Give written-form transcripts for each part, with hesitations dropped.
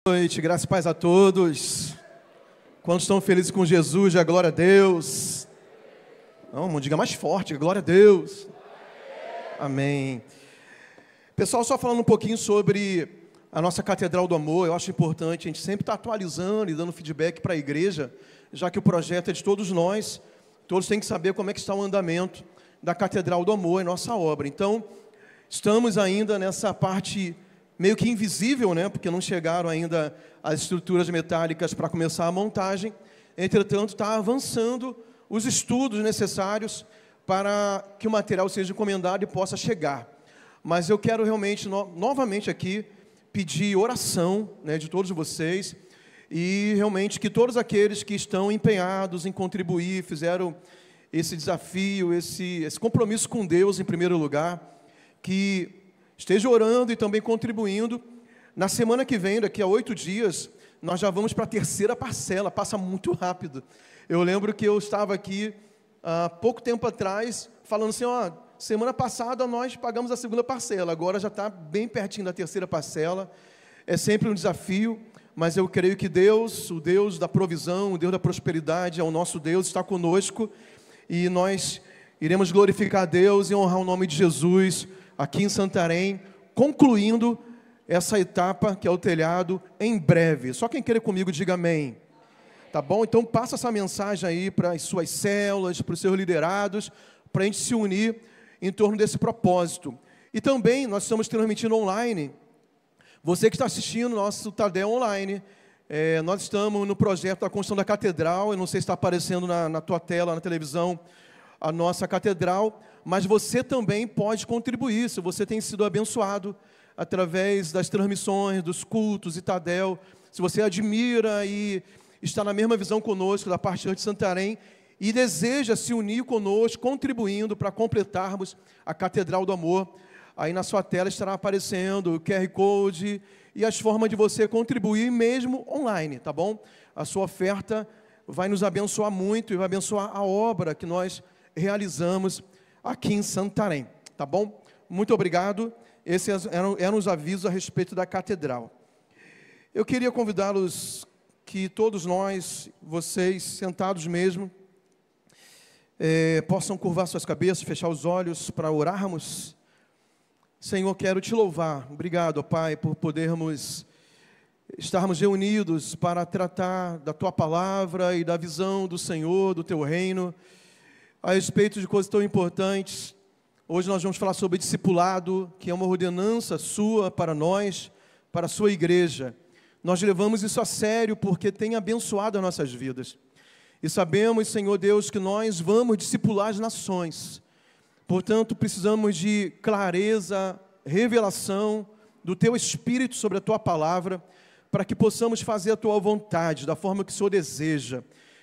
Boa noite, graça e paz a todos. Quantos estão felizes com Jesus, a glória a Deus. Não diga mais forte, glória a Deus. Amém. Pessoal, só falando um pouquinho sobre a nossa Catedral do Amor, eu acho importante a gente sempre estar atualizando e dando feedback para a igreja, já que o projeto é de todos nós, todos têm que saber como é que está o andamento da Catedral do Amor, em nossa obra. Então, estamos ainda nessa parte meio que invisível, né? Porque não chegaram ainda as estruturas metálicas para começar a montagem. Entretanto, está avançando os estudos necessários para que o material seja encomendado e possa chegar. Mas eu quero realmente, novamente aqui, pedir oração, né, de todos vocês, e realmente que todos aqueles que estão empenhados em contribuir, fizeram esse desafio, esse compromisso com Deus em primeiro lugar, que esteja orando e também contribuindo. Na semana que vem, daqui a 8 dias, nós já vamos para a terceira parcela, passa muito rápido. Eu lembro que eu estava aqui, há pouco tempo atrás, falando assim, semana passada nós pagamos a segunda parcela, agora já está bem pertinho da terceira parcela. É sempre um desafio, mas eu creio que Deus, o Deus da provisão, o Deus da prosperidade, é o nosso Deus, está conosco, e nós iremos glorificar a Deus e honrar o nome de Jesus aqui em Santarém, concluindo essa etapa que é o telhado em breve. Só quem querer comigo, diga amém. Tá bom? Então passa essa mensagem aí para as suas células, para os seus liderados, para a gente se unir em torno desse propósito. E também nós estamos transmitindo online. Você que está assistindo nosso Tadel online, nós estamos no projeto da construção da catedral. Eu não sei se está aparecendo na tua tela, na televisão, a nossa catedral, mas você também pode contribuir, se você tem sido abençoado através das transmissões, dos cultos e Tadel, se você admira e está na mesma visão conosco da parte de Santarém e deseja se unir conosco, contribuindo para completarmos a Catedral do Amor, aí na sua tela estará aparecendo o QR Code e as formas de você contribuir mesmo online, tá bom? A sua oferta vai nos abençoar muito e vai abençoar a obra que nós realizamos aqui em Santarém, tá bom? Muito obrigado. Esses eram os avisos a respeito da catedral. Eu queria convidá-los que todos nós, vocês, sentados mesmo, possam curvar suas cabeças, fechar os olhos para orarmos. Senhor, quero te louvar. Obrigado, Pai, por podermos estarmos reunidos para tratar da Tua palavra e da visão do Senhor, do Teu reino, a respeito de coisas tão importantes. Hoje nós vamos falar sobre discipulado, que é uma ordenança Sua para nós, para a Sua igreja. Nós levamos isso a sério porque tem abençoado as nossas vidas. E sabemos, Senhor Deus, que nós vamos discipular as nações. Portanto, precisamos de clareza, revelação do Teu Espírito sobre a Tua palavra, para que possamos fazer a Tua vontade, da forma que o Senhor deseja.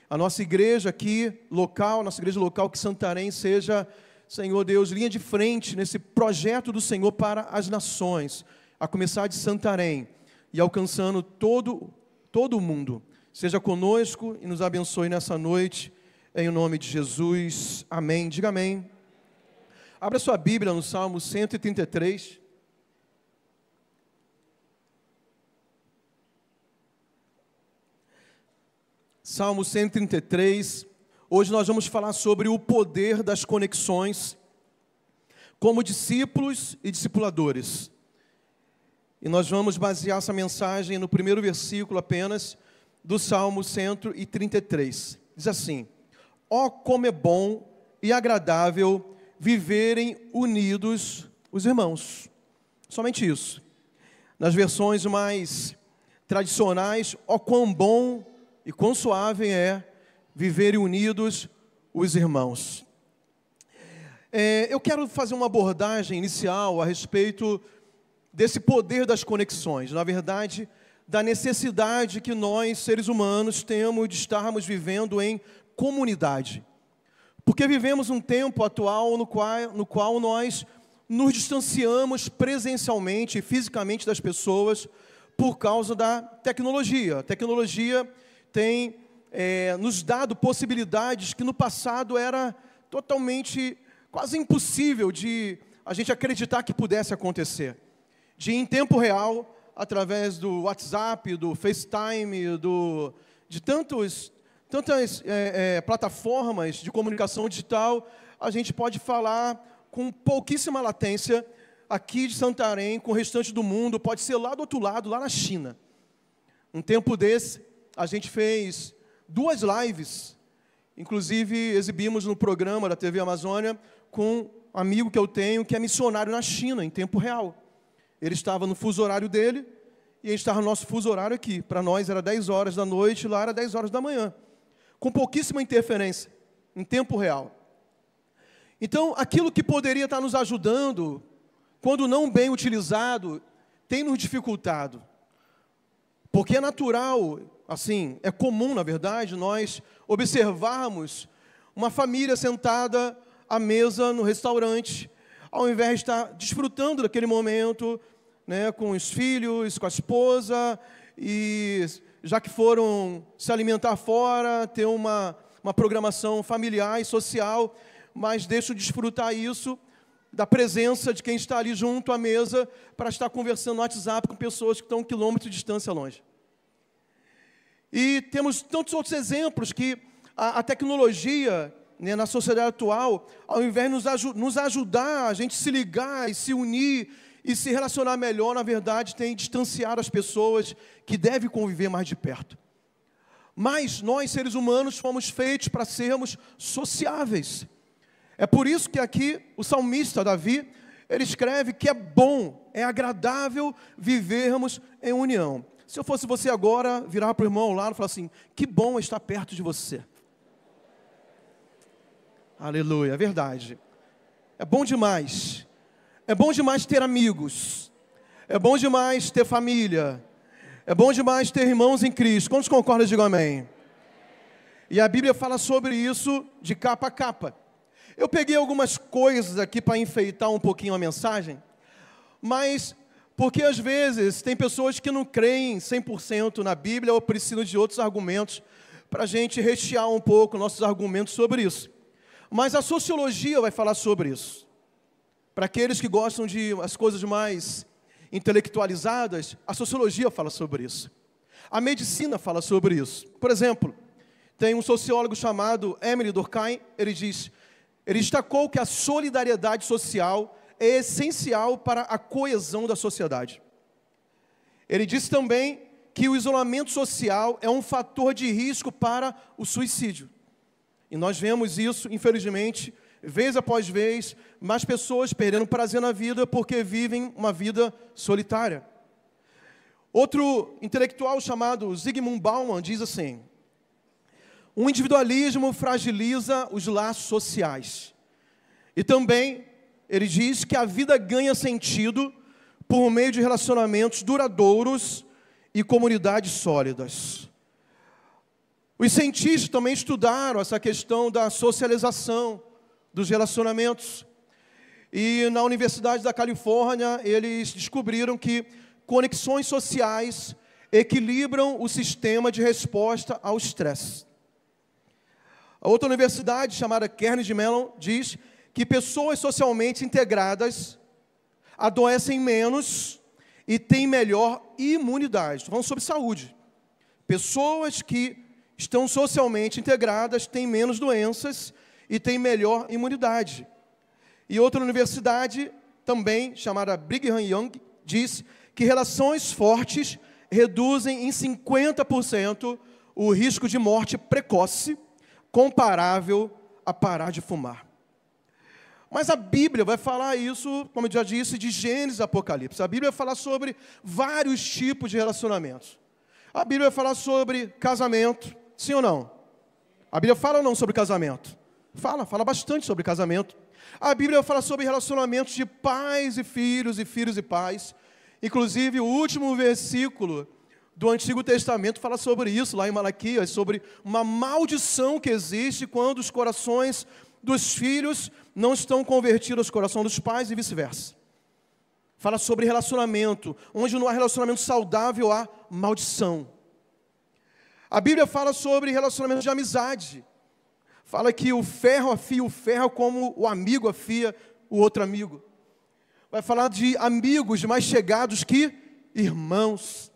A nossa igreja aqui, local, nossa igreja local, que Santarém seja, Senhor Deus, linha de frente nesse projeto do Senhor para as nações, a começar de Santarém e alcançando todo o mundo. Seja conosco e nos abençoe nessa noite, em nome de Jesus. Amém. Diga amém. Abra sua Bíblia no Salmo 133. Salmo 133, hoje nós vamos falar sobre o poder das conexões como discípulos e discipuladores. E nós vamos basear essa mensagem no primeiro versículo apenas do Salmo 133. Diz assim: ó, como é bom e agradável viverem unidos os irmãos. Somente isso. Nas versões mais tradicionais, ó, quão bom e quão suave é viverem unidos os irmãos. Eu quero fazer uma abordagem inicial a respeito desse poder das conexões. Na verdade, da necessidade que nós, seres humanos, temos de estarmos vivendo em comunidade. Porque vivemos um tempo atual no qual nós nos distanciamos presencialmente e fisicamente das pessoas por causa da tecnologia. A tecnologia tem nos dado possibilidades que no passado era totalmente, quase impossível de a gente acreditar que pudesse acontecer. De em tempo real, através do WhatsApp, do FaceTime, de tantas plataformas de comunicação digital, a gente pode falar com pouquíssima latência aqui de Santarém, com o restante do mundo, pode ser lá do outro lado, lá na China. Um tempo desse, a gente fez 2 lives, inclusive exibimos no programa da TV Amazônia com um amigo que eu tenho, que é missionário na China, em tempo real. Ele estava no fuso horário dele, e a gente estava no nosso fuso horário aqui. Para nós era 10 horas da noite, lá era 10 horas da manhã. Com pouquíssima interferência, em tempo real. Então, aquilo que poderia estar nos ajudando, quando não bem utilizado, tem nos dificultado. Porque é natural, assim, é comum, na verdade, nós observarmos uma família sentada à mesa no restaurante, ao invés de estar desfrutando daquele momento, né, com os filhos, com a esposa, e já que foram se alimentar fora, ter uma programação familiar e social, mas deixam de desfrutar isso, da presença de quem está ali junto à mesa, para estar conversando no WhatsApp com pessoas que estão 1 quilômetro de distância longe. E temos tantos outros exemplos que a tecnologia, né, na sociedade atual, ao invés de nos ajudar a gente se ligar e se unir e se relacionar melhor, na verdade, tem distanciado as pessoas que devem conviver mais de perto. Mas nós, seres humanos, fomos feitos para sermos sociáveis. É por isso que aqui o salmista Davi, ele escreve que é bom, é agradável vivermos em união. Se eu fosse você agora, virar para o irmão ao lado e falar assim, que bom estar perto de você. Aleluia, é verdade. É bom demais. É bom demais ter amigos. É bom demais ter família. É bom demais ter irmãos em Cristo. Quantos concordam, digam amém. E a Bíblia fala sobre isso de capa a capa. Eu peguei algumas coisas aqui para enfeitar um pouquinho a mensagem, mas porque às vezes tem pessoas que não creem 100% na Bíblia ou precisam de outros argumentos para a gente rechear um pouco nossos argumentos sobre isso. Mas a sociologia vai falar sobre isso. Para aqueles que gostam de as coisas mais intelectualizadas, a sociologia fala sobre isso. A medicina fala sobre isso. Por exemplo, tem um sociólogo chamado Émile Durkheim, ele destacou que a solidariedade social é essencial para a coesão da sociedade. Ele disse também que o isolamento social é um fator de risco para o suicídio. E nós vemos isso, infelizmente, vez após vez, mais pessoas perdendo prazer na vida porque vivem uma vida solitária. Outro intelectual chamado Zygmunt Bauman diz assim: o individualismo fragiliza os laços sociais. E também ele diz que a vida ganha sentido por meio de relacionamentos duradouros e comunidades sólidas. Os cientistas também estudaram essa questão da socialização dos relacionamentos. E na Universidade da Califórnia, eles descobriram que conexões sociais equilibram o sistema de resposta ao estresse. A outra universidade, chamada Carnegie Mellon, diz que pessoas socialmente integradas adoecem menos e têm melhor imunidade. Estou falando sobre saúde. Pessoas que estão socialmente integradas têm menos doenças e têm melhor imunidade. E outra universidade, também chamada Brigham Young, diz que relações fortes reduzem em 50% o risco de morte precoce, comparável a parar de fumar. Mas a Bíblia vai falar isso, como eu já disse, de Gênesis e Apocalipse. A Bíblia vai falar sobre vários tipos de relacionamentos. A Bíblia vai falar sobre casamento, sim ou não? A Bíblia fala ou não sobre casamento? Fala bastante sobre casamento. A Bíblia vai falar sobre relacionamentos de pais e filhos e pais. Inclusive, o último versículo do Antigo Testamento fala sobre isso, lá em Malaquias, sobre uma maldição que existe quando os corações dos filhos não estão convertidos aos corações dos pais e vice-versa. Fala sobre relacionamento, onde não há relacionamento saudável, há maldição. A Bíblia fala sobre relacionamento de amizade. Fala que o ferro afia o ferro como o amigo afia o outro amigo. Vai falar de amigos mais chegados que irmãos.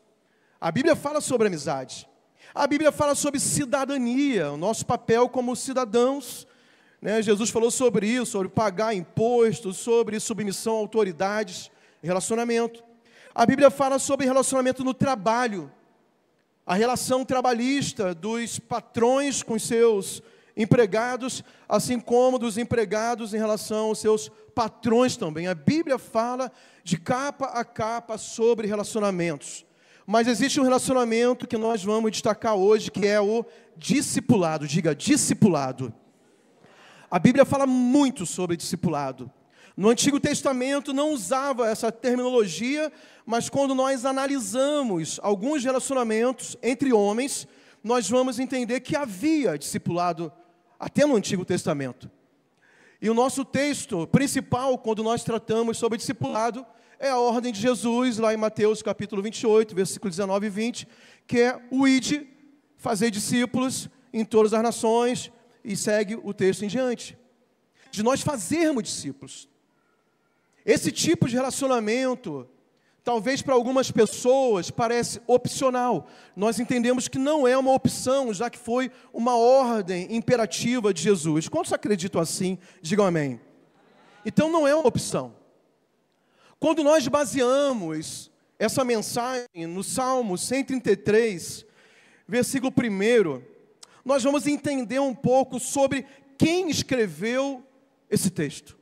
A Bíblia fala sobre amizade. A Bíblia fala sobre cidadania, o nosso papel como cidadãos. Jesus falou sobre isso, sobre pagar impostos, sobre submissão a autoridades, relacionamento. A Bíblia fala sobre relacionamento no trabalho, a relação trabalhista dos patrões com seus empregados, assim como dos empregados em relação aos seus patrões também. A Bíblia fala de capa a capa sobre relacionamentos. Mas existe um relacionamento que nós vamos destacar hoje, que é o discipulado. Diga, discipulado. A Bíblia fala muito sobre discipulado. No Antigo Testamento não usava essa terminologia, mas quando nós analisamos alguns relacionamentos entre homens, nós vamos entender que havia discipulado até no Antigo Testamento. E o nosso texto principal, quando nós tratamos sobre discipulado, é a ordem de Jesus, lá em Mateus capítulo 28, versículos 19 e 20, que é o ide, fazer discípulos em todas as nações, e segue o texto em diante. De nós fazermos discípulos. Esse tipo de relacionamento, talvez para algumas pessoas, parece opcional. Nós entendemos que não é uma opção, já que foi uma ordem imperativa de Jesus. Quantos acreditam assim? Digam amém. Então não é uma opção. Quando nós baseamos essa mensagem no Salmo 133, versículo 1, nós vamos entender um pouco sobre quem escreveu esse texto.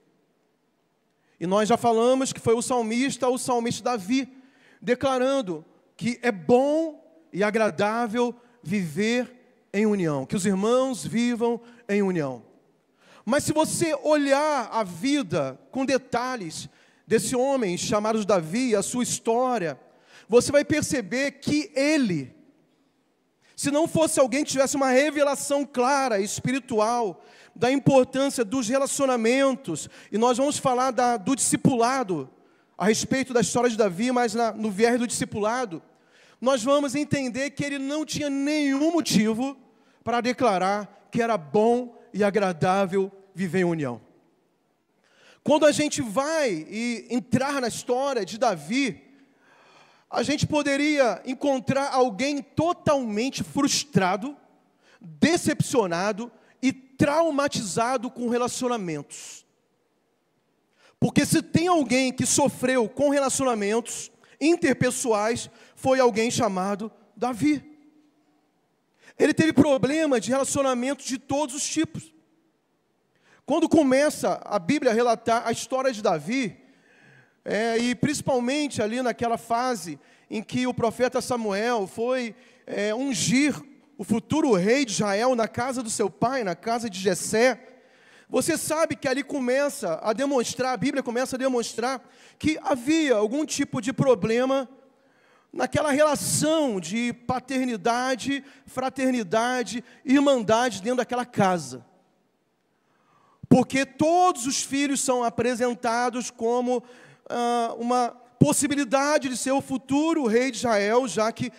E nós já falamos que foi o salmista Davi, declarando que é bom e agradável viver em união, que os irmãos vivam em união. Mas se você olhar a vida com detalhes desse homem chamado Davi, a sua história, você vai perceber que ele, se não fosse alguém que tivesse uma revelação clara, espiritual, da importância dos relacionamentos, e nós vamos falar do discipulado, a respeito da história de Davi, mas no viés do discipulado, nós vamos entender que ele não tinha nenhum motivo para declarar que era bom e agradável viver em união. Quando a gente vai entrar na história de Davi, a gente poderia encontrar alguém totalmente frustrado, decepcionado e traumatizado com relacionamentos. Porque se tem alguém que sofreu com relacionamentos interpessoais, foi alguém chamado Davi. Ele teve problema de relacionamentos de todos os tipos. Quando começa a Bíblia a relatar a história de Davi, e principalmente ali naquela fase em que o profeta Samuel foi ungir o futuro rei de Israel na casa do seu pai, na casa de Jessé, você sabe que ali começa a demonstrar, a Bíblia começa a demonstrar que havia algum tipo de problema naquela relação de paternidade, fraternidade, irmandade dentro daquela casa. Porque todos os filhos são apresentados como uma possibilidade de ser o futuro rei de Israel, já que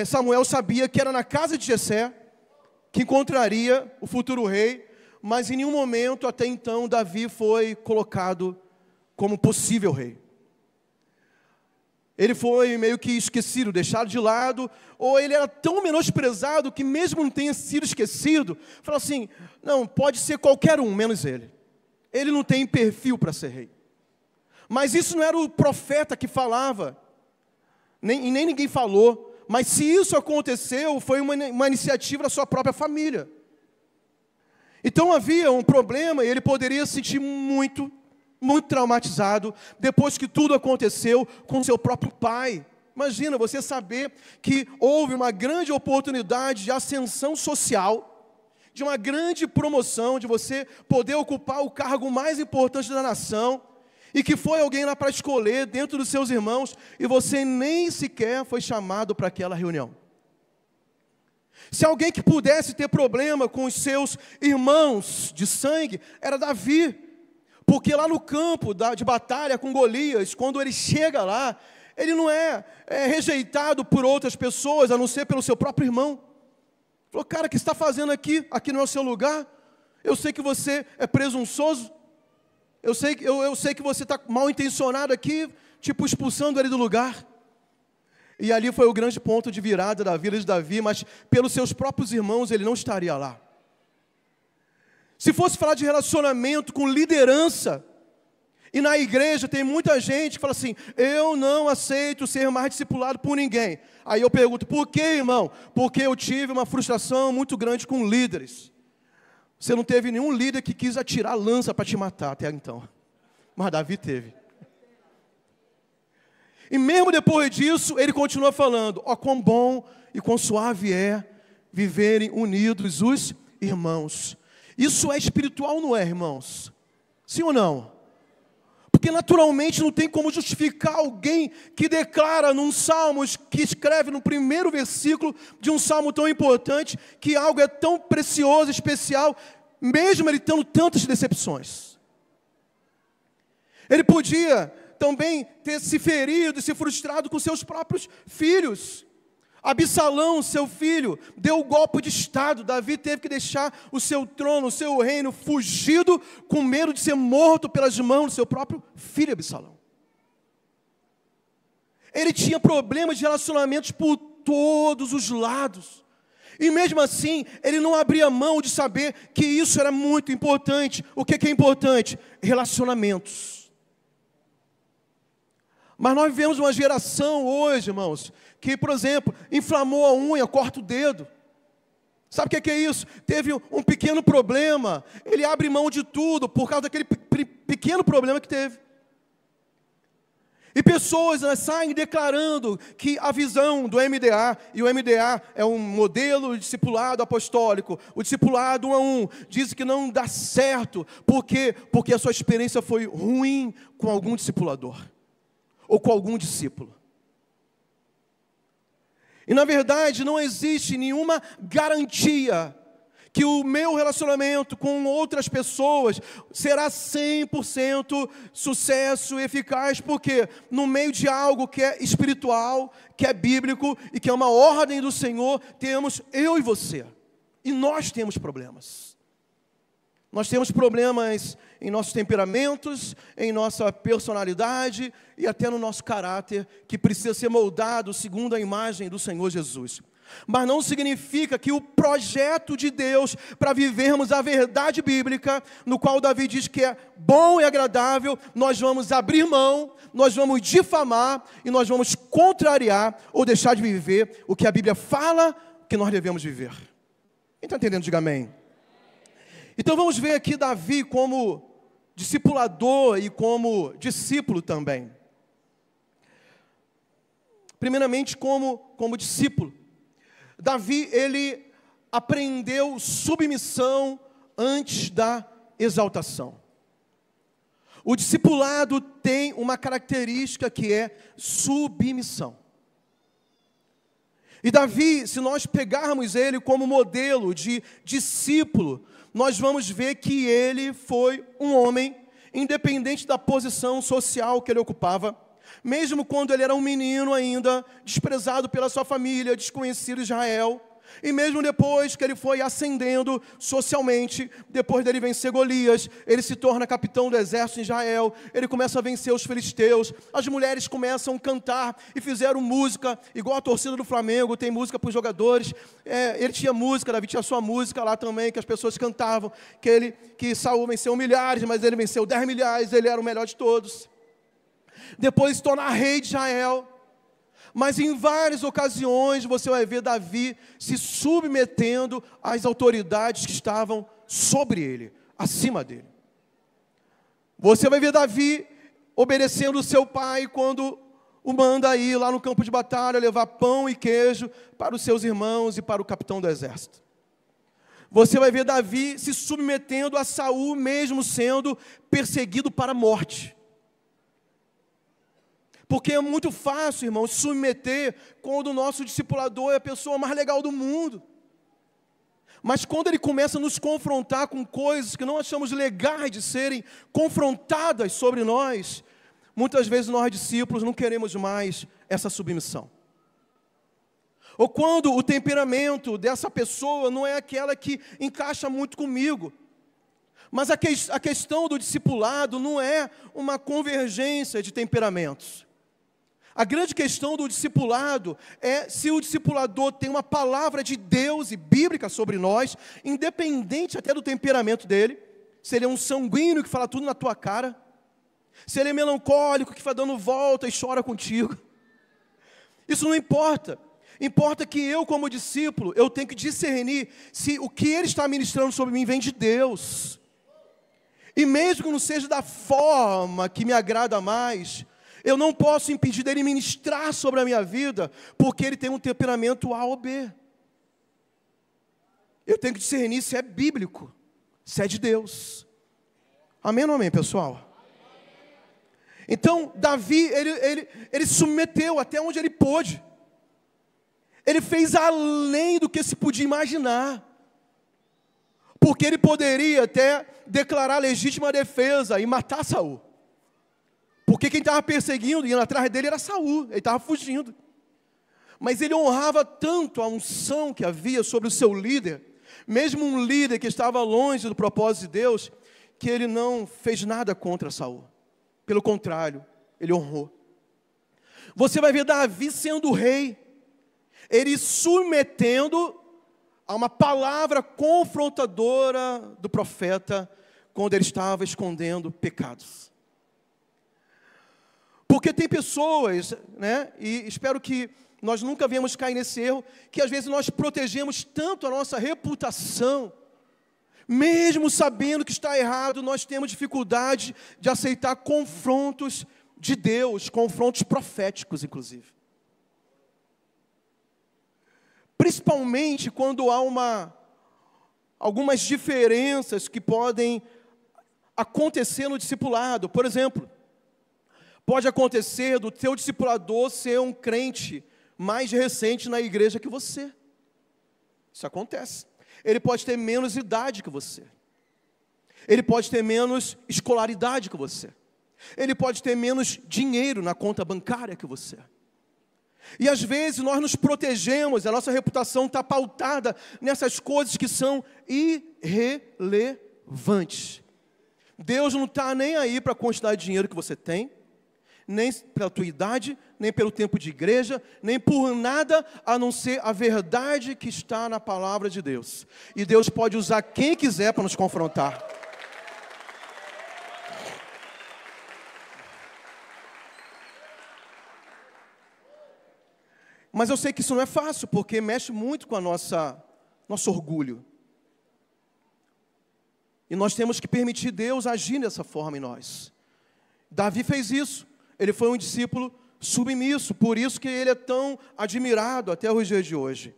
Samuel sabia que era na casa de Jessé que encontraria o futuro rei, mas em nenhum momento até então Davi foi colocado como possível rei. Ele foi meio que esquecido, deixado de lado, ou ele era tão menosprezado que mesmo não tenha sido esquecido, falou assim, não, pode ser qualquer um, menos ele. Ele não tem perfil para ser rei. Mas isso não era o profeta que falava, nem ninguém falou, mas se isso aconteceu, foi uma iniciativa da sua própria família. Então havia um problema e ele poderia se sentir muito traumatizado, depois que tudo aconteceu com seu próprio pai. Imagina você saber que houve uma grande oportunidade de ascensão social, de uma grande promoção, de você poder ocupar o cargo mais importante da nação, e que foi alguém lá para escolher dentro dos seus irmãos, e você nem sequer foi chamado para aquela reunião. Se alguém que pudesse ter problema com os seus irmãos de sangue, era Davi. Porque lá no campo de batalha com Golias, quando ele chega lá, ele não é rejeitado por outras pessoas, a não ser pelo seu próprio irmão. Falou, cara, o que você está fazendo aqui? Aqui não é o seu lugar. Eu sei que você é presunçoso. Eu sei que você está mal intencionado aqui, tipo expulsando ele do lugar. E ali foi o grande ponto de virada da vida de Davi, mas pelos seus próprios irmãos ele não estaria lá. Se fosse falar de relacionamento com liderança, e na igreja tem muita gente que fala assim, eu não aceito ser mais discipulado por ninguém. Aí eu pergunto, por que, irmão? Porque eu tive uma frustração muito grande com líderes. Você não teve nenhum líder que quis atirar a lança para te matar até então. Mas Davi teve. E mesmo depois disso, ele continua falando, ó, quão bom e quão suave é viverem unidos os irmãos. Isso é espiritual, não é, irmãos? Sim ou não? Porque naturalmente não tem como justificar alguém que declara num salmo, que escreve no primeiro versículo de um salmo tão importante, que algo é tão precioso, especial, mesmo ele tendo tantas decepções. Ele podia também ter se ferido e se frustrado com seus próprios filhos. Absalão, seu filho, deu o golpe de estado. Davi teve que deixar o seu trono, o seu reino, fugido, com medo de ser morto pelas mãos do seu próprio filho Absalão. Ele tinha problemas de relacionamentos por todos os lados. E mesmo assim, ele não abria mão de saber que isso era muito importante. O que é importante? Relacionamentos. Mas nós vivemos uma geração hoje, irmãos, que, por exemplo, inflamou a unha, corta o dedo. Sabe o que é isso? Teve um pequeno problema, ele abre mão de tudo por causa daquele pequeno problema que teve. E pessoas saem declarando que a visão do MDA, e o MDA é um modelo de discipulado apostólico, o discipulado 1 a 1, diz que não dá certo. Por quê? Porque a sua experiência foi ruim com algum discipulador, ou com algum discípulo. E na verdade não existe nenhuma garantia que o meu relacionamento com outras pessoas será 100% sucesso e eficaz, porque no meio de algo que é espiritual, que é bíblico e que é uma ordem do Senhor, temos eu e você. E nós temos problemas. Nós temos problemas em nossos temperamentos, em nossa personalidade e até no nosso caráter, que precisa ser moldado segundo a imagem do Senhor Jesus. Mas não significa que o projeto de Deus para vivermos a verdade bíblica, no qual Davi diz que é bom e agradável, nós vamos abrir mão, nós vamos difamar e nós vamos contrariar ou deixar de viver o que a Bíblia fala que nós devemos viver. Quem está entendendo? Diga amém. Então vamos ver aqui Davi como discipulador e como discípulo também. Primeiramente como discípulo. Davi, ele aprendeu submissão antes da exaltação. O discipulado tem uma característica que é submissão. E Davi, se nós pegarmos ele como modelo de discípulo, nós vamos ver que ele foi um homem, independente da posição social que ele ocupava, mesmo quando ele era um menino ainda, desprezado pela sua família, desconhecido em Israel, e mesmo depois que ele foi ascendendo socialmente, depois dele vencer Golias, ele se torna capitão do exército em Israel, ele começa a vencer os filisteus, as mulheres começam a cantar e fizeram música, igual a torcida do Flamengo, tem música para os jogadores, ele tinha música, Davi tinha sua música lá também, que as pessoas cantavam, que Saul venceu milhares, mas ele venceu 10 milhares, ele era o melhor de todos. Depois se torna rei de Israel. Mas em várias ocasiões você vai ver Davi se submetendo às autoridades que estavam sobre ele, acima dele. Você vai ver Davi obedecendo o seu pai quando o manda ir lá no campo de batalha levar pão e queijo para os seus irmãos e para o capitão do exército. Você vai ver Davi se submetendo a Saul mesmo sendo perseguido para a morte. Porque é muito fácil, irmão, se submeter quando o nosso discipulador é a pessoa mais legal do mundo. Mas quando ele começa a nos confrontar com coisas que não achamos legais de serem confrontadas sobre nós, muitas vezes nós, discípulos, não queremos mais essa submissão. Ou quando o temperamento dessa pessoa não é aquela que encaixa muito comigo. Mas a questão do discipulado não é uma convergência de temperamentos. A grande questão do discipulado é se o discipulador tem uma palavra de Deus e bíblica sobre nós, independente até do temperamento dele, se ele é um sanguíneo que fala tudo na tua cara, se ele é melancólico que vai dando volta e chora contigo. Isso não importa. Importa que eu, como discípulo, eu tenho que discernir se o que ele está ministrando sobre mim vem de Deus. E mesmo que não seja da forma que me agrada mais, eu não posso impedir dele ministrar sobre a minha vida, porque ele tem um temperamento A ou B. Eu tenho que discernir se é bíblico, se é de Deus. Amém ou não amém, pessoal? Então, Davi, ele submeteu até onde ele pôde. Ele fez além do que se podia imaginar. Porque ele poderia até declarar legítima defesa e matar Saul. Porque quem estava perseguindo, indo atrás dele, era Saul. Ele estava fugindo. Mas ele honrava tanto a unção que havia sobre o seu líder, mesmo um líder que estava longe do propósito de Deus, que ele não fez nada contra Saul. Pelo contrário, ele honrou. Você vai ver Davi sendo rei, ele submetendo a uma palavra confrontadora do profeta, quando ele estava escondendo pecados. Porque tem pessoas, né, e espero que nós nunca venhamos cair nesse erro, que às vezes nós protegemos tanto a nossa reputação, mesmo sabendo que está errado, nós temos dificuldade de aceitar confrontos de Deus, confrontos proféticos, inclusive. Principalmente quando há algumas diferenças que podem acontecer no discipulado. Por exemplo, pode acontecer do teu discipulador ser um crente mais recente na igreja que você. Isso acontece. Ele pode ter menos idade que você. Ele pode ter menos escolaridade que você. Ele pode ter menos dinheiro na conta bancária que você. E às vezes nós nos protegemos, a nossa reputação está pautada nessas coisas que são irrelevantes. Deus não está nem aí para a quantidade de dinheiro que você tem, nem pela tua idade, nem pelo tempo de igreja, nem por nada a não ser a verdade que está na palavra de Deus. E Deus pode usar quem quiser para nos confrontar. Mas eu sei que isso não é fácil, porque mexe muito com a nosso orgulho. E nós temos que permitir Deus agir dessa forma em nós. Davi fez isso. Ele foi um discípulo submisso, por isso que ele é tão admirado até os dias de hoje.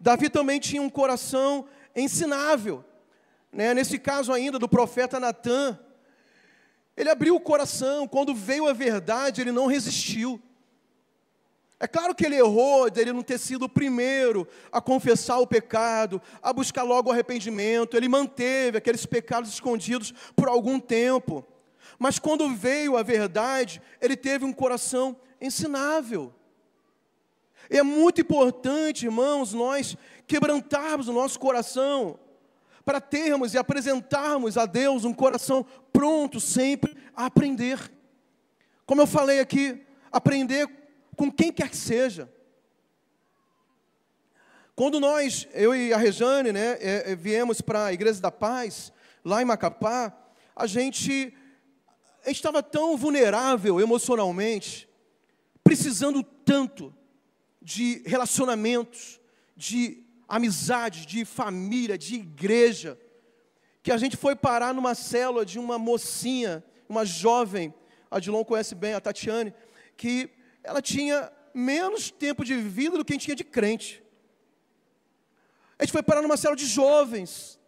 Davi também tinha um coração ensinável, né? Nesse caso ainda do profeta Natã, ele abriu o coração, quando veio a verdade, ele não resistiu. É claro que ele errou, dele não ter sido o primeiro a confessar o pecado, a buscar logo o arrependimento, ele manteve aqueles pecados escondidos por algum tempo. Mas quando veio a verdade, ele teve um coração ensinável. E é muito importante, irmãos, nós quebrantarmos o nosso coração, para termos e apresentarmos a Deus um coração pronto sempre a aprender. Como eu falei aqui, aprender com quem quer que seja. Quando eu e a Rejane, né, viemos para a Igreja da Paz, lá em Macapá, a gente estava tão vulnerável emocionalmente, precisando tanto de relacionamentos, de amizade, de família, de igreja, que a gente foi parar numa célula de uma mocinha, uma jovem, a Dilon conhece bem, a Tatiane, que ela tinha menos tempo de vida do que a gente tinha de crente. A gente foi parar numa célula de jovens.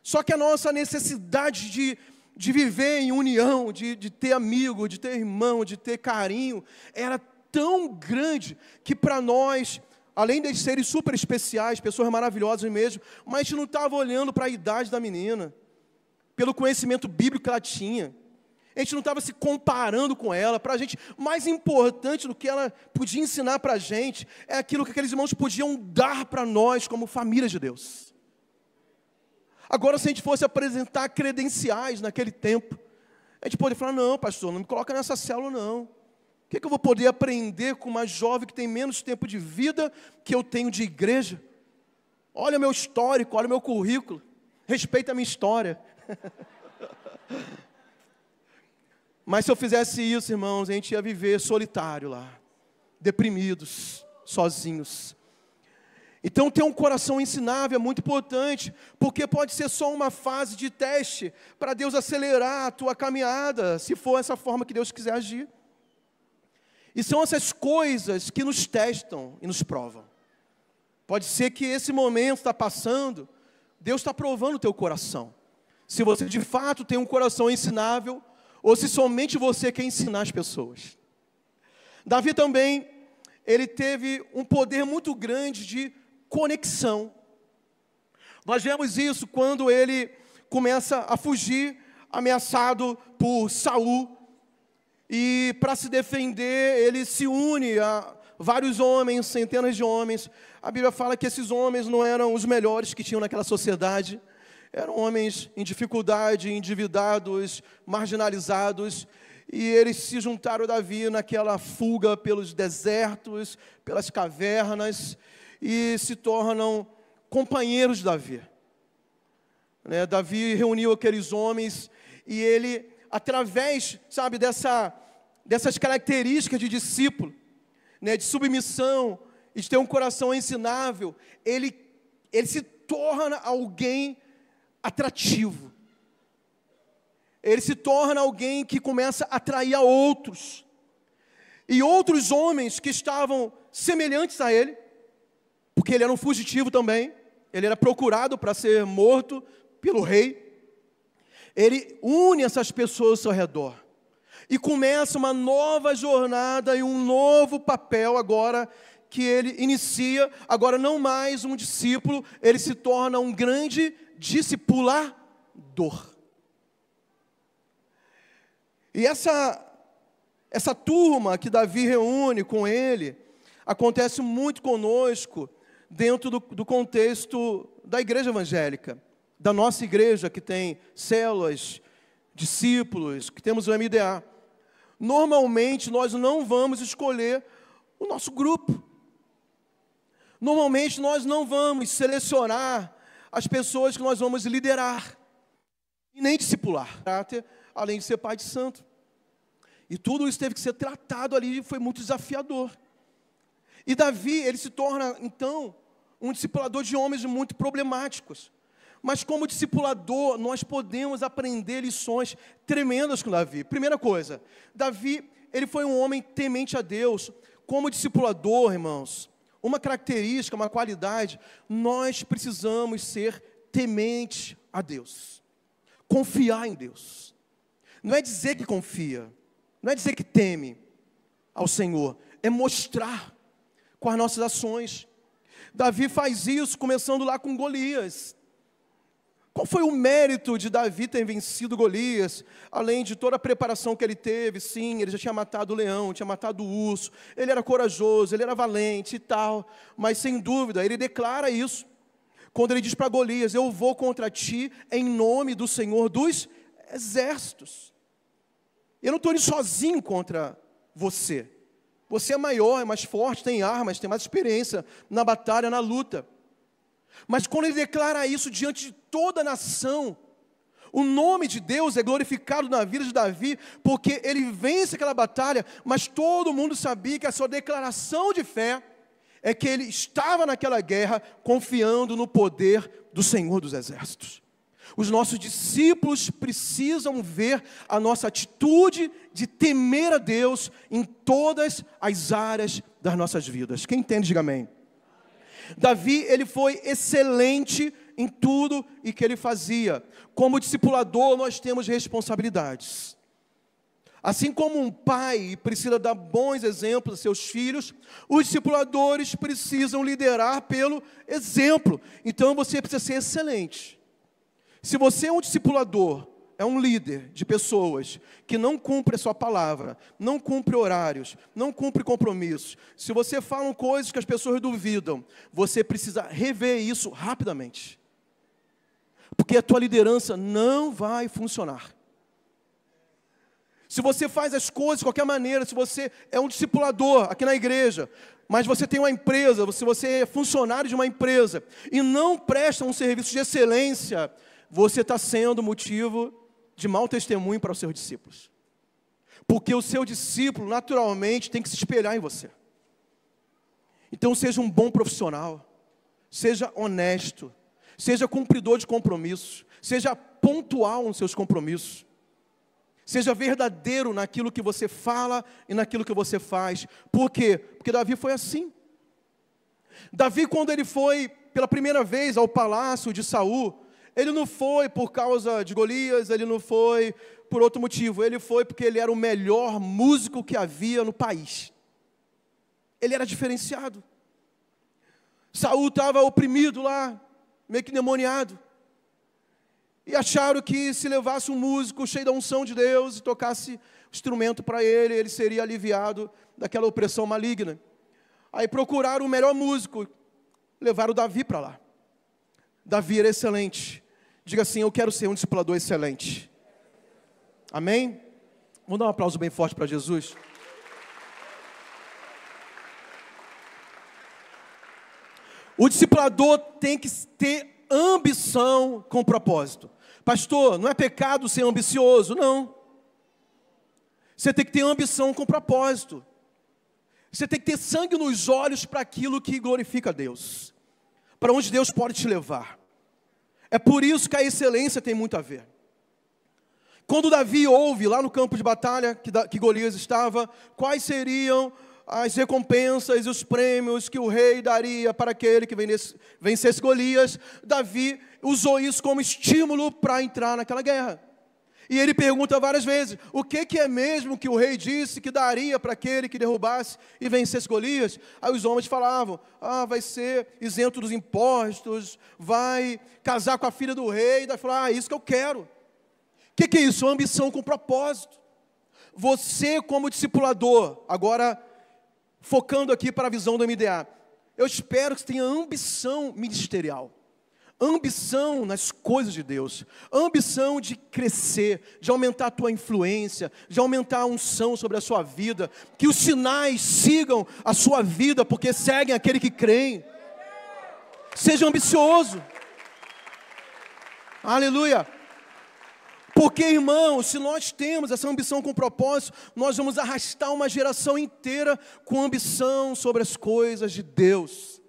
Só que a nossa necessidade de viver em união, de ter amigo, de ter irmão, de ter carinho, era tão grande que para nós, além de serem super especiais, pessoas maravilhosas mesmo, mas a gente não estava olhando para a idade da menina, pelo conhecimento bíblico que ela tinha. A gente não estava se comparando com ela. Para a gente, mais importante do que ela podia ensinar para a gente, é aquilo que aqueles irmãos podiam dar para nós como família de Deus. Agora, se a gente fosse apresentar credenciais naquele tempo, a gente poderia falar, não, pastor, não me coloca nessa célula, não. O que eu vou poder aprender com uma jovem que tem menos tempo de vida que eu tenho de igreja? Olha o meu histórico, olha o meu currículo. Respeita a minha história. Mas se eu fizesse isso, irmãos, a gente ia viver solitário lá. Deprimidos, sozinhos. Então ter um coração ensinável é muito importante, porque pode ser só uma fase de teste para Deus acelerar a tua caminhada, se for essa forma que Deus quiser agir. E são essas coisas que nos testam e nos provam. Pode ser que esse momento está passando, Deus está provando o teu coração. Se você de fato tem um coração ensinável, ou se somente você quer ensinar as pessoas. Davi também, ele teve um poder muito grande de conexão. Nós vemos isso quando ele começa a fugir, ameaçado por Saul. E para se defender, ele se une a vários homens, centenas de homens. A Bíblia fala que esses homens não eram os melhores que tinham naquela sociedade. Eram homens em dificuldade, endividados, marginalizados. E eles se juntaram a Davi naquela fuga pelos desertos, pelas cavernas, e se tornam companheiros de Davi. Davi reuniu aqueles homens e ele, através, dessas características de discípulo, de submissão, e de ter um coração ensinável, ele se torna alguém atrativo. Ele se torna alguém que começa a atrair a outros. E outros homens que estavam semelhantes a ele, porque ele era um fugitivo também, ele era procurado para ser morto pelo rei. Ele une essas pessoas ao seu redor. E começa uma nova jornada e um novo papel agora que ele inicia, agora não mais um discípulo, ele se torna um grande discipulador. E essa turma que Davi reúne com ele, acontece muito conosco dentro do contexto da igreja evangélica, da nossa igreja que tem células, discípulos, que temos o MDA. Normalmente nós não vamos escolher o nosso grupo. Normalmente nós não vamos selecionar as pessoas que nós vamos liderar e nem discipular, além de ser pai de santo. E tudo isso teve que ser tratado ali, foi muito desafiador. E Davi, ele se torna, então, um discipulador de homens muito problemáticos. Mas como discipulador, nós podemos aprender lições tremendas com Davi. Primeira coisa, Davi, ele foi um homem temente a Deus. Como discipulador, irmãos, uma característica, uma qualidade, nós precisamos ser tementes a Deus. Confiar em Deus. Não é dizer que confia, não é dizer que teme ao Senhor, é mostrar com as nossas ações. Davi faz isso começando lá com Golias. Qual foi o mérito de Davi ter vencido Golias? Além de toda a preparação que ele teve, sim, ele já tinha matado o leão, tinha matado o urso, ele era corajoso, ele era valente e tal, mas sem dúvida, ele declara isso, quando ele diz para Golias, eu vou contra ti em nome do Senhor dos exércitos. Eu não estou indo sozinho contra você. Você é maior, é mais forte, tem armas, tem mais experiência na batalha, na luta. Mas quando ele declara isso diante de toda a nação, o nome de Deus é glorificado na vida de Davi, porque ele vence aquela batalha, mas todo mundo sabia que a sua declaração de fé é que ele estava naquela guerra confiando no poder do Senhor dos Exércitos. Os nossos discípulos precisam ver a nossa atitude de temer a Deus em todas as áreas das nossas vidas. Quem entende, diga amém. Davi, ele foi excelente em tudo e que ele fazia. Como discipulador, nós temos responsabilidades. Assim como um pai precisa dar bons exemplos aos seus filhos, os discipuladores precisam liderar pelo exemplo. Então, você precisa ser excelente. Se você é um discipulador, é um líder de pessoas que não cumpre a sua palavra, não cumpre horários, não cumpre compromissos, se você fala coisas que as pessoas duvidam, você precisa rever isso rapidamente. Porque a tua liderança não vai funcionar. Se você faz as coisas de qualquer maneira, se você é um discipulador aqui na igreja, mas você tem uma empresa, se você é funcionário de uma empresa e não presta um serviço de excelência, você está sendo motivo de mau testemunho para os seus discípulos. Porque o seu discípulo, naturalmente, tem que se espelhar em você. Então, seja um bom profissional, seja honesto, seja cumpridor de compromissos, seja pontual nos seus compromissos. Seja verdadeiro naquilo que você fala e naquilo que você faz. Por quê? Porque Davi foi assim. Davi, quando ele foi pela primeira vez ao palácio de Saul, ele não foi por causa de Golias, ele não foi por outro motivo. Ele foi porque ele era o melhor músico que havia no país. Ele era diferenciado. Saul estava oprimido lá, meio que endemoniado. E acharam que se levasse um músico cheio da unção de Deus e tocasse o instrumento para ele, ele seria aliviado daquela opressão maligna. Aí procuraram o melhor músico, levaram Davi para lá. Davi era excelente. Diga assim, eu quero ser um discipulador excelente. Amém? Vamos dar um aplauso bem forte para Jesus. O discipulador tem que ter ambição com propósito. Pastor, não é pecado ser ambicioso? Não. Você tem que ter ambição com propósito. Você tem que ter sangue nos olhos para aquilo que glorifica a Deus. Para onde Deus pode te levar. É por isso que a excelência tem muito a ver. Quando Davi ouve lá no campo de batalha que Golias estava, quais seriam as recompensas e os prêmios que o rei daria para aquele que vencesse Golias, Davi usou isso como estímulo para entrar naquela guerra. E ele pergunta várias vezes, o que é mesmo que o rei disse que daria para aquele que derrubasse e vencesse Golias? Aí os homens falavam, vai ser isento dos impostos, vai casar com a filha do rei, daí falar, isso que eu quero. O que é isso? Ambição com propósito. Você como discipulador, agora focando aqui para a visão do MDA, eu espero que você tenha ambição ministerial, ambição nas coisas de Deus, ambição de crescer, de aumentar a tua influência, de aumentar a unção sobre a sua vida, que os sinais sigam a sua vida, porque seguem aquele que crê. Seja ambicioso. Aleluia. Porque, irmãos, se nós temos essa ambição com propósito, nós vamos arrastar uma geração inteira com ambição sobre as coisas de Deus.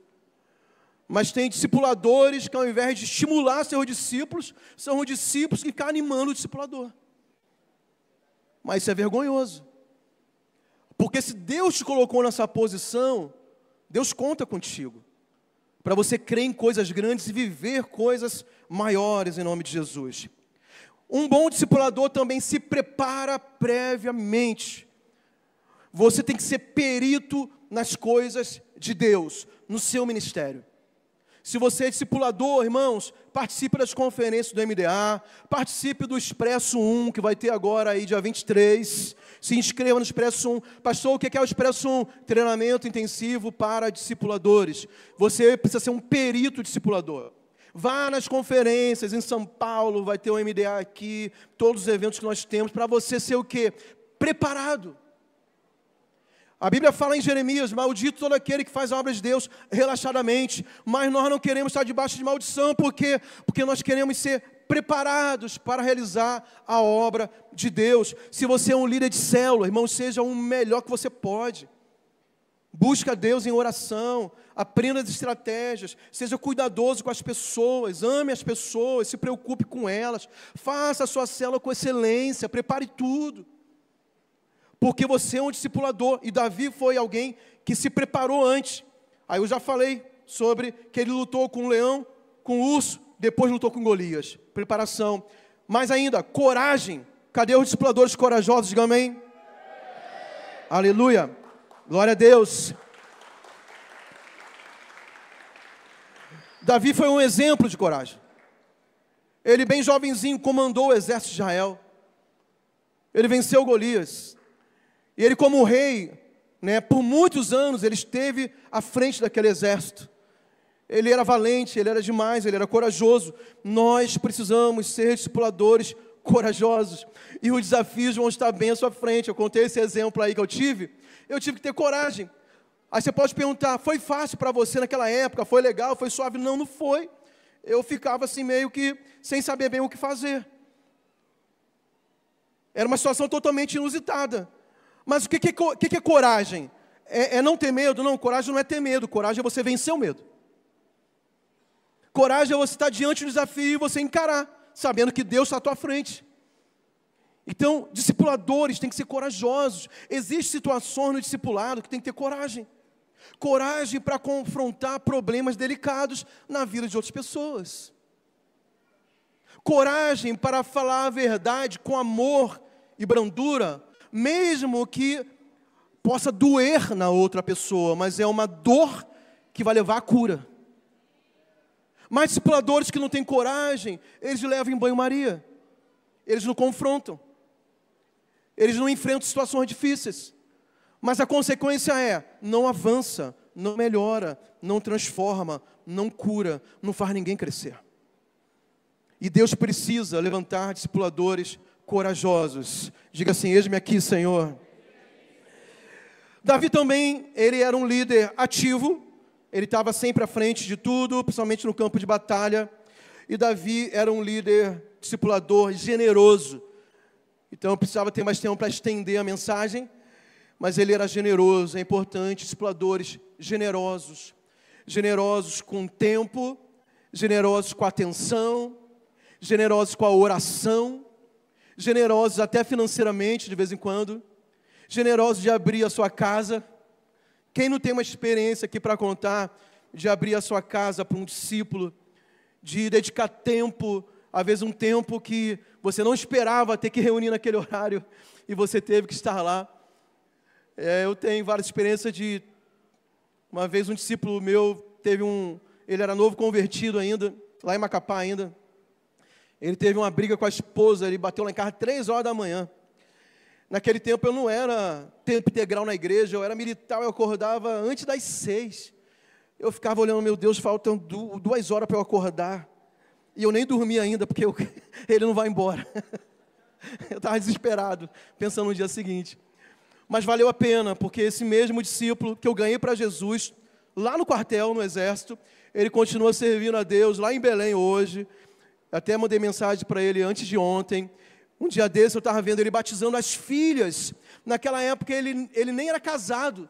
Mas tem discipuladores que, ao invés de estimular seus discípulos, são os discípulos que ficam animando o discipulador. Mas isso é vergonhoso. Porque se Deus te colocou nessa posição, Deus conta contigo. Para você crer em coisas grandes e viver coisas maiores em nome de Jesus. Um bom discipulador também se prepara previamente. Você tem que ser perito nas coisas de Deus, no seu ministério. Se você é discipulador, irmãos, participe das conferências do MDA, participe do Expresso 1, que vai ter agora aí dia 23. Se inscreva no Expresso 1. Pastor, o que é o Expresso 1? Treinamento intensivo para discipuladores. Você precisa ser um perito discipulador. Vá nas conferências em São Paulo, vai ter o MDA aqui, todos os eventos que nós temos, para você ser o quê? Preparado. A Bíblia fala em Jeremias, maldito todo aquele que faz a obra de Deus relaxadamente, mas nós não queremos estar debaixo de maldição, por quê? Porque nós queremos ser preparados para realizar a obra de Deus. Se você é um líder de célula, irmão, seja o melhor que você pode. Busca Deus em oração, aprenda as estratégias, seja cuidadoso com as pessoas, ame as pessoas, se preocupe com elas, faça a sua célula com excelência, prepare tudo. Porque você é um discipulador, e Davi foi alguém que se preparou antes. Aí eu já falei sobre que ele lutou com o leão, com o urso, depois lutou com Golias. Preparação. Mais ainda, coragem. Cadê os discipuladores corajosos? Diga amém. Aleluia. Glória a Deus. Davi foi um exemplo de coragem. Ele, bem jovenzinho, comandou o exército de Israel. Ele venceu Golias. E ele, como rei, por muitos anos, ele esteve à frente daquele exército. Ele era valente, ele era demais, ele era corajoso. Nós precisamos ser discipuladores corajosos. E os desafios vão estar bem à sua frente. Eu contei esse exemplo aí que eu tive que ter coragem. Aí você pode perguntar, foi fácil para você naquela época? Foi legal? Foi suave? Não, não foi. Eu ficava assim meio que sem saber bem o que fazer. Era uma situação totalmente inusitada. Mas o que é coragem? É não ter medo? Não, coragem não é ter medo. Coragem é você vencer o medo. Coragem é você estar diante do desafio e você encarar, sabendo que Deus está à tua frente. Então, discipuladores têm que ser corajosos. Existem situações no discipulado que tem que ter coragem. Coragem para confrontar problemas delicados na vida de outras pessoas. Coragem para falar a verdade com amor e brandura, mesmo que possa doer na outra pessoa, mas é uma dor que vai levar à cura. Mas discipuladores que não têm coragem, eles levam em banho-maria. Eles não confrontam. Eles não enfrentam situações difíceis. Mas a consequência é, não avança, não melhora, não transforma, não cura, não faz ninguém crescer. E Deus precisa levantar discipuladores corajosos. Diga assim, eis-me aqui, Senhor. Davi também, ele era um líder ativo. Ele estava sempre à frente de tudo, principalmente no campo de batalha. E Davi era um líder discipulador generoso. Então eu precisava ter mais tempo para estender a mensagem. Mas ele era generoso, é importante, discipuladores generosos. Generosos com tempo, generosos com atenção, generosos com a oração, generosos até financeiramente, de vez em quando, generosos de abrir a sua casa. Quem não tem uma experiência aqui para contar de abrir a sua casa para um discípulo, de dedicar tempo, às vezes um tempo que você não esperava ter que reunir naquele horário e você teve que estar lá. Eu tenho várias experiências de... Uma vez um discípulo meu ele era novo convertido ainda, lá em Macapá ainda. Ele teve uma briga com a esposa, ele bateu lá em casa 3 horas da manhã. Naquele tempo eu não era tempo integral na igreja, eu era militar, eu acordava antes das 6. Eu ficava olhando, meu Deus, faltam 2 horas para eu acordar. E eu nem dormia ainda, porque ele não vai embora. Eu estava desesperado, pensando no dia seguinte. Mas valeu a pena, porque esse mesmo discípulo que eu ganhei para Jesus, lá no quartel, no exército, ele continua servindo a Deus, lá em Belém hoje. Até mandei mensagem para ele antes de ontem. Um dia desse eu estava vendo ele batizando as filhas. Naquela época ele nem era casado.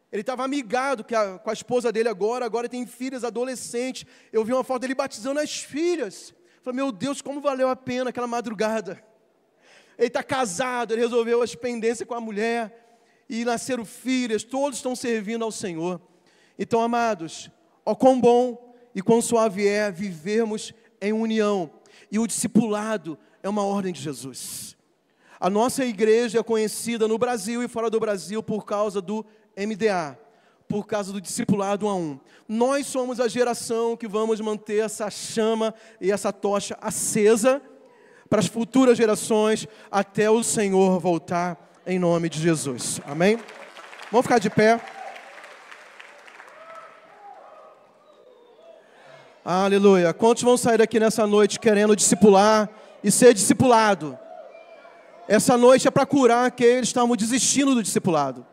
Ele estava amigado com a esposa dele agora tem filhas adolescentes. Eu vi uma foto dele batizando as filhas. Falei, meu Deus, como valeu a pena aquela madrugada. Ele está casado, ele resolveu as pendências com a mulher, e nasceram filhas, todos estão servindo ao Senhor. Então, amados, ó quão bom e quão suave é vivermos em união. E o discipulado é uma ordem de Jesus. A nossa igreja é conhecida no Brasil e fora do Brasil por causa do MDA, por causa do discipulado 1 a 1. Nós somos a geração que vamos manter essa chama e essa tocha acesa para as futuras gerações, até o Senhor voltar, em nome de Jesus. Amém? Vamos ficar de pé. Aleluia. Quantos vão sair daqui nessa noite querendo discipular e ser discipulado? Essa noite é para curar aqueles que estavam desistindo do discipulado.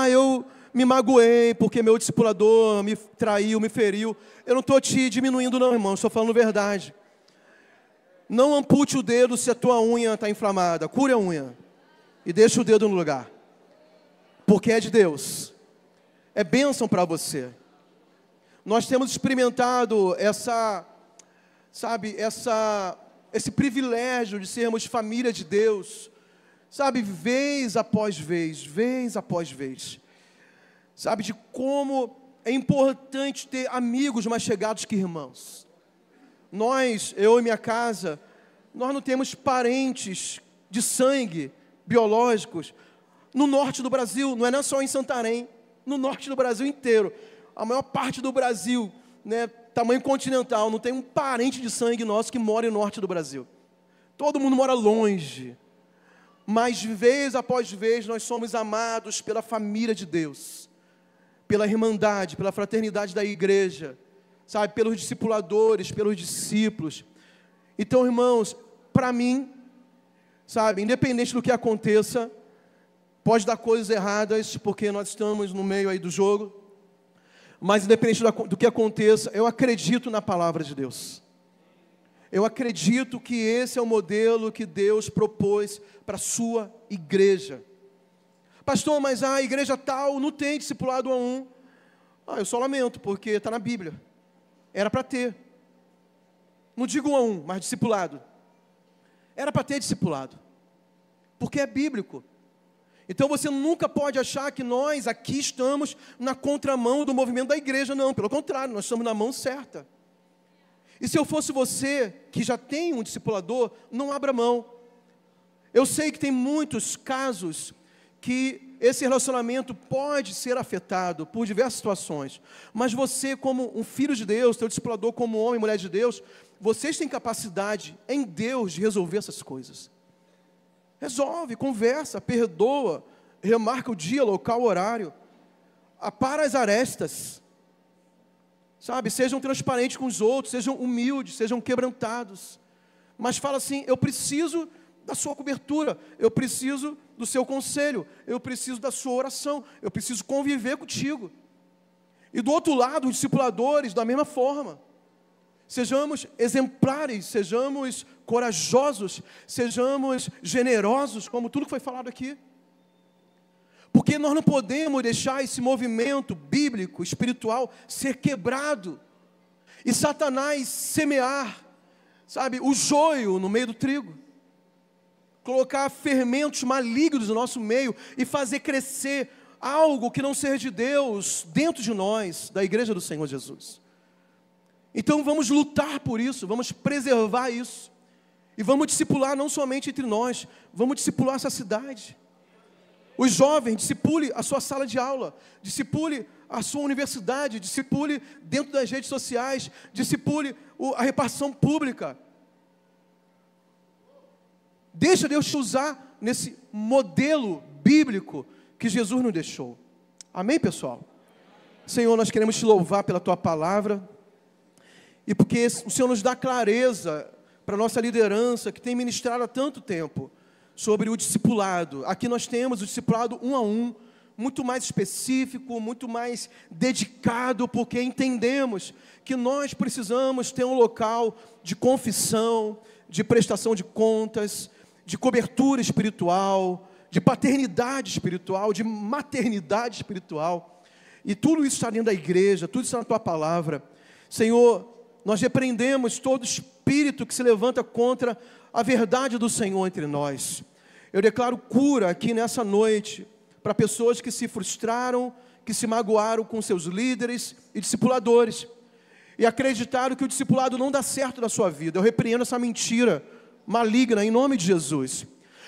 Eu me magoei porque meu discipulador me traiu, me feriu. Eu não estou te diminuindo não, irmão, estou falando verdade. Não ampute o dedo se a tua unha está inflamada. Cure a unha. E deixa o dedo no lugar. Porque é de Deus. É bênção para você. Nós temos experimentado esse privilégio de sermos família de Deus. Sabe, vez após vez. Sabe, de como é importante ter amigos mais chegados que irmãos. Eu e minha casa, nós não temos parentes de sangue, biológicos, no norte do Brasil, não é só em Santarém, no norte do Brasil inteiro. A maior parte do Brasil, tamanho continental, não tem um parente de sangue nosso que mora no norte do Brasil. Todo mundo mora longe. Mas vez após vez nós somos amados pela família de Deus, pela irmandade, pela fraternidade da igreja, sabe, pelos discipuladores, pelos discípulos. Então, irmãos, para mim, sabe, independente do que aconteça, pode dar coisas erradas, porque nós estamos no meio aí do jogo, mas independente do que aconteça, eu acredito na palavra de Deus. Eu acredito que esse é o modelo que Deus propôs para a sua igreja. Pastor, mas a igreja tal não tem discipulado 1 a 1. Eu só lamento, porque está na Bíblia. Era para ter. Não digo 1 a 1, mas discipulado. Era para ter discipulado. Porque é bíblico. Então você nunca pode achar que nós aqui estamos na contramão do movimento da igreja. Não, pelo contrário, nós estamos na mão certa. E se eu fosse você, que já tem um discipulador, não abra mão. Eu sei que tem muitos casos que esse relacionamento pode ser afetado por diversas situações. Mas você, como um filho de Deus, teu discipulador como homem e mulher de Deus, vocês têm capacidade em Deus de resolver essas coisas. Resolve, conversa, perdoa, remarca o dia, local, horário. Apara as arestas. Sabe, sejam transparentes com os outros, sejam humildes, sejam quebrantados. Mas fala assim, eu preciso da sua cobertura, eu preciso do seu conselho, eu preciso da sua oração, eu preciso conviver contigo. E do outro lado, os discipuladores, da mesma forma. Sejamos exemplares, sejamos corajosos, sejamos generosos, como tudo que foi falado aqui. Porque nós não podemos deixar esse movimento bíblico, espiritual, ser quebrado. E Satanás semear, sabe, o joio no meio do trigo. Colocar fermentos malignos no nosso meio e fazer crescer algo que não seja de Deus dentro de nós, da igreja do Senhor Jesus. Então vamos lutar por isso, vamos preservar isso. E vamos discipular não somente entre nós, vamos discipular essa cidade. Os jovens, discipule a sua sala de aula, discipule a sua universidade, discipule dentro das redes sociais, discipule a repartição pública. Deixa Deus te usar nesse modelo bíblico que Jesus nos deixou. Amém, pessoal? Senhor, nós queremos te louvar pela tua palavra. E porque o Senhor nos dá clareza para a nossa liderança, que tem ministrado há tanto tempo, sobre o discipulado. Aqui nós temos o discipulado 1 a 1, muito mais específico, muito mais dedicado, porque entendemos que nós precisamos ter um local de confissão, de prestação de contas, de cobertura espiritual, de paternidade espiritual, de maternidade espiritual. E tudo isso está dentro da igreja, tudo isso está na tua palavra. Senhor, nós repreendemos todo espírito que se levanta contra a verdade do Senhor entre nós. Eu declaro cura aqui nessa noite para pessoas que se frustraram, que se magoaram com seus líderes e discipuladores e acreditaram que o discipulado não dá certo na sua vida. Eu repreendo essa mentira maligna em nome de Jesus.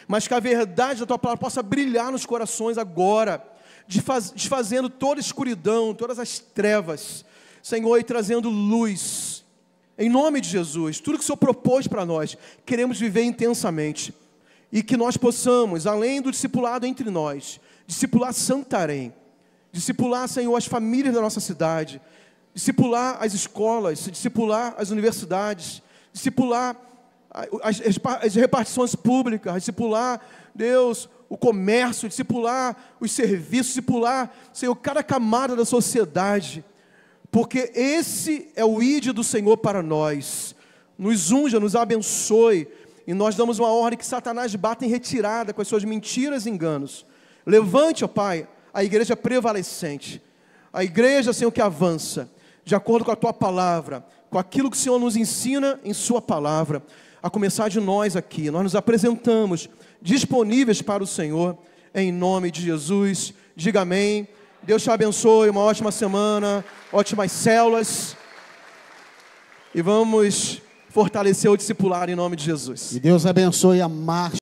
Mas que a verdade da tua palavra possa brilhar nos corações agora, desfazendo toda a escuridão, todas as trevas, Senhor, e trazendo luz. Em nome de Jesus, tudo que o Senhor propôs para nós, queremos viver intensamente. E que nós possamos, além do discipulado entre nós, discipular Santarém, discipular, Senhor, as famílias da nossa cidade, discipular as escolas, discipular as universidades, discipular as repartições públicas, discipular, Deus, o comércio, discipular os serviços, discipular, Senhor, cada camada da sociedade. Porque esse é o ídolo do Senhor para nós. Nos unja, nos abençoe. E nós damos uma ordem que Satanás bata em retirada com as suas mentiras e enganos. Levante, ó Pai, a igreja prevalecente. A igreja, Senhor, que avança. De acordo com a tua palavra. Com aquilo que o Senhor nos ensina em sua palavra. A começar de nós aqui. Nós nos apresentamos disponíveis para o Senhor. Em nome de Jesus. Diga amém. Deus te abençoe, uma ótima semana, ótimas células. E vamos fortalecer o discipulado em nome de Jesus. E Deus abençoe a marcha.